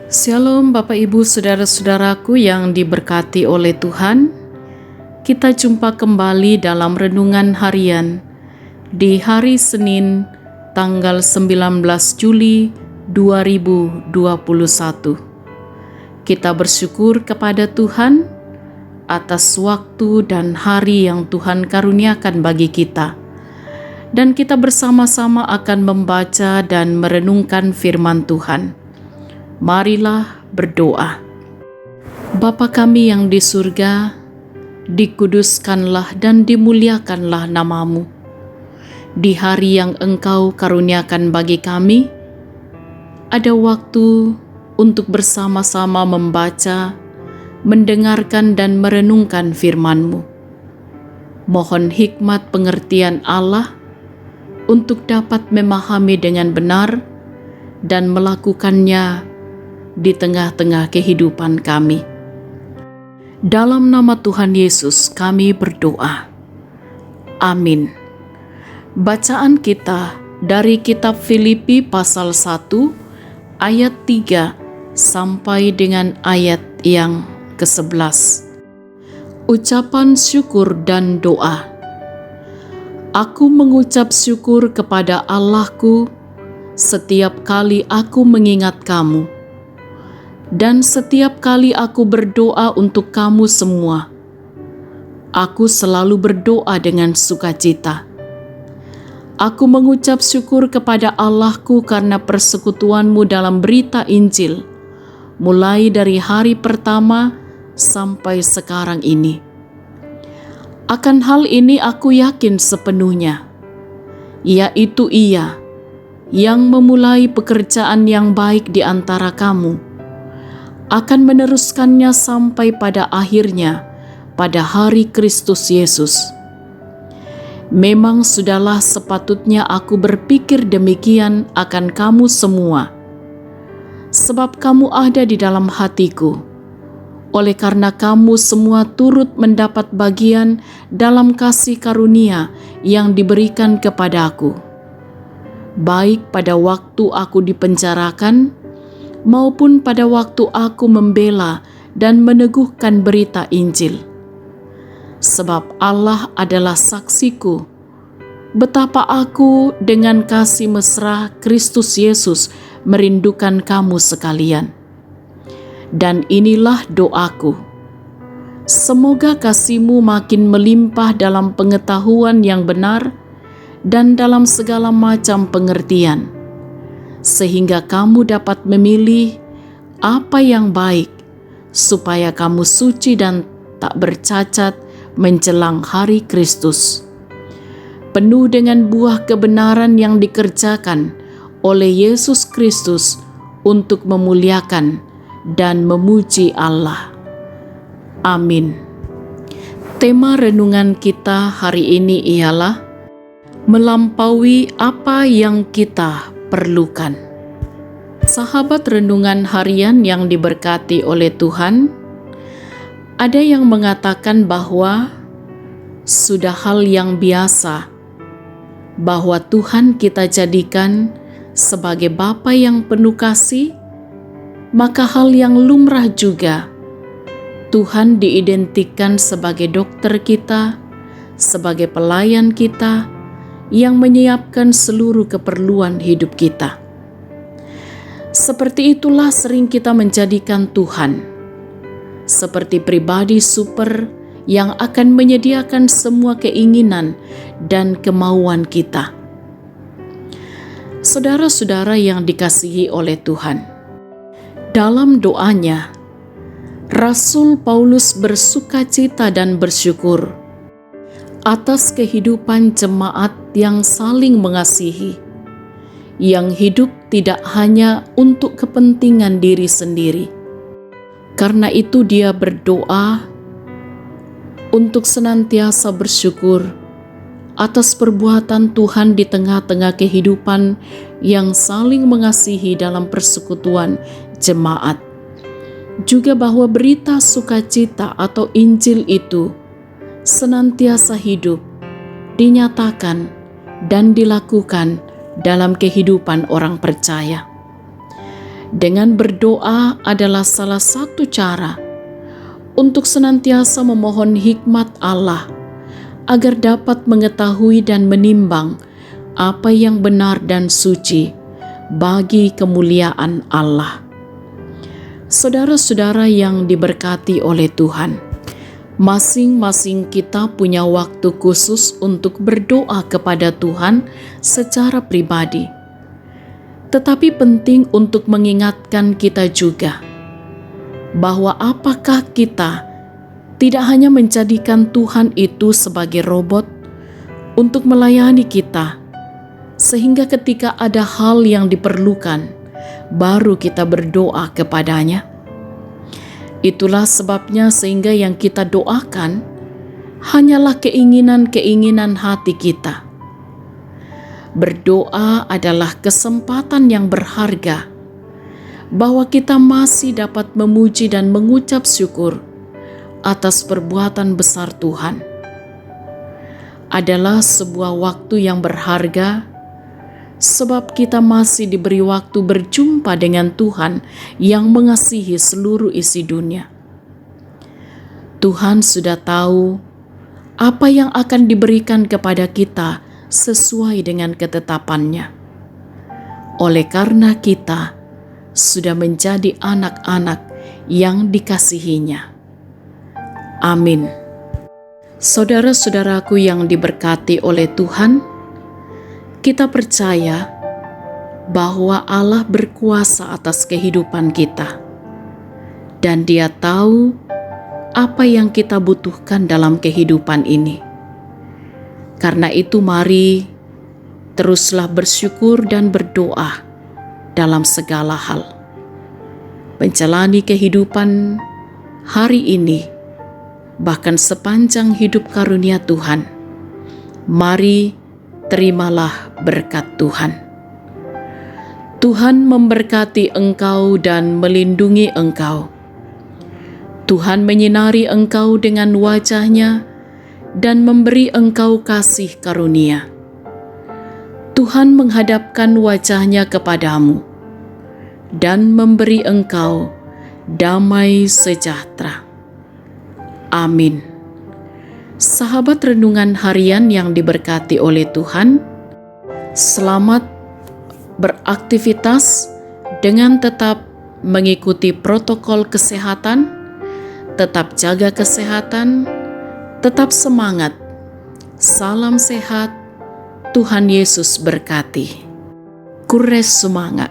Shalom Bapak Ibu Saudara-saudaraku yang diberkati oleh Tuhan. Kita jumpa kembali dalam renungan harian di hari Senin tanggal 19 Juli 2021. Kita bersyukur kepada Tuhan atas waktu dan hari yang Tuhan karuniakan bagi kita. Dan kita bersama-sama akan membaca dan merenungkan firman Tuhan. Marilah berdoa. Bapa kami yang di surga, dikuduskanlah dan dimuliakanlah nama-Mu. Di hari yang Engkau karuniakan bagi kami, ada waktu untuk bersama-sama membaca, mendengarkan dan merenungkan firman-Mu. Mohon hikmat pengertian Allah untuk dapat memahami dengan benar dan melakukannya di tengah-tengah kehidupan kami. Dalam nama Tuhan Yesus kami berdoa. Amin. Bacaan kita dari kitab Filipi pasal 1 ayat 3 sampai dengan ayat yang ke-11. Ucapan syukur dan doa. Aku mengucap syukur kepada Allahku setiap kali aku mengingat kamu. Dan setiap kali aku berdoa untuk kamu semua, aku selalu berdoa dengan sukacita. Aku mengucap syukur kepada Allahku karena persekutuanmu dalam berita Injil, mulai dari hari pertama sampai sekarang ini. Akan hal ini aku yakin sepenuhnya, yaitu Ia yang memulai pekerjaan yang baik di antara kamu, akan meneruskannya sampai pada akhirnya pada hari Kristus Yesus. Memang sudahlah sepatutnya aku berpikir demikian akan kamu semua, sebab kamu ada di dalam hatiku, oleh karena kamu semua turut mendapat bagian dalam kasih karunia yang diberikan kepadaku, baik pada waktu aku dipenjarakan, maupun pada waktu aku membela dan meneguhkan berita Injil. Sebab Allah adalah saksiku, betapa aku dengan kasih mesra Kristus Yesus merindukan kamu sekalian. Dan inilah doaku, semoga kasih-Mu makin melimpah dalam pengetahuan yang benar dan dalam segala macam pengertian, sehingga kamu dapat memilih apa yang baik, supaya kamu suci dan tak bercacat menjelang hari Kristus, penuh dengan buah kebenaran yang dikerjakan oleh Yesus Kristus untuk memuliakan dan memuji Allah. Amin. Tema renungan kita hari ini ialah melampaui apa yang kita perlukan. Sahabat renungan harian yang diberkati oleh Tuhan, ada yang mengatakan bahwa sudah hal yang biasa bahwa Tuhan kita jadikan sebagai Bapa yang penuh kasih, maka hal yang lumrah juga Tuhan diidentikan sebagai dokter kita, sebagai pelayan kita, yang menyiapkan seluruh keperluan hidup kita. Seperti itulah sering kita menjadikan Tuhan seperti pribadi super yang akan menyediakan semua keinginan dan kemauan kita. Saudara-saudara yang dikasihi oleh Tuhan, dalam doanya, Rasul Paulus bersukacita dan bersyukur atas kehidupan jemaat yang saling mengasihi, yang hidup tidak hanya untuk kepentingan diri sendiri. Karena itu dia berdoa untuk senantiasa bersyukur atas perbuatan Tuhan di tengah-tengah kehidupan yang saling mengasihi dalam persekutuan jemaat. Juga bahwa berita sukacita atau Injil itu senantiasa hidup, dinyatakan, dan dilakukan dalam kehidupan orang percaya. Dengan berdoa adalah salah satu cara untuk senantiasa memohon hikmat Allah agar dapat mengetahui dan menimbang apa yang benar dan suci bagi kemuliaan Allah. Saudara-saudara yang diberkati oleh Tuhan, masing-masing kita punya waktu khusus untuk berdoa kepada Tuhan secara pribadi. Tetapi penting untuk mengingatkan kita juga bahwa apakah kita tidak hanya menjadikan Tuhan itu sebagai robot untuk melayani kita, sehingga ketika ada hal yang diperlukan, baru kita berdoa kepadanya. Itulah sebabnya sehingga yang kita doakan hanyalah keinginan-keinginan hati kita. Berdoa adalah kesempatan yang berharga bahwa kita masih dapat memuji dan mengucap syukur atas perbuatan besar Tuhan. Adalah sebuah waktu yang berharga sebab kita masih diberi waktu berjumpa dengan Tuhan yang mengasihi seluruh isi dunia. Tuhan sudah tahu apa yang akan diberikan kepada kita sesuai dengan ketetapannya. Oleh karena kita sudah menjadi anak-anak yang dikasihinya. Amin. Saudara-saudaraku yang diberkati oleh Tuhan, kita percaya bahwa Allah berkuasa atas kehidupan kita, dan Dia tahu apa yang kita butuhkan dalam kehidupan ini. Karena itu mari teruslah bersyukur dan berdoa dalam segala hal. Menjalani kehidupan hari ini, bahkan sepanjang hidup karunia Tuhan, mari terimalah berkat Tuhan. Tuhan memberkati engkau dan melindungi engkau. Tuhan menyinari engkau dengan wajah-Nya dan memberi engkau kasih karunia. Tuhan menghadapkan wajah-Nya kepadamu dan memberi engkau damai sejahtera. Amin. Sahabat renungan harian yang diberkati oleh Tuhan, selamat beraktivitas dengan tetap mengikuti protokol kesehatan, tetap jaga kesehatan, tetap semangat. Salam sehat, Tuhan Yesus berkati. Kures semangat.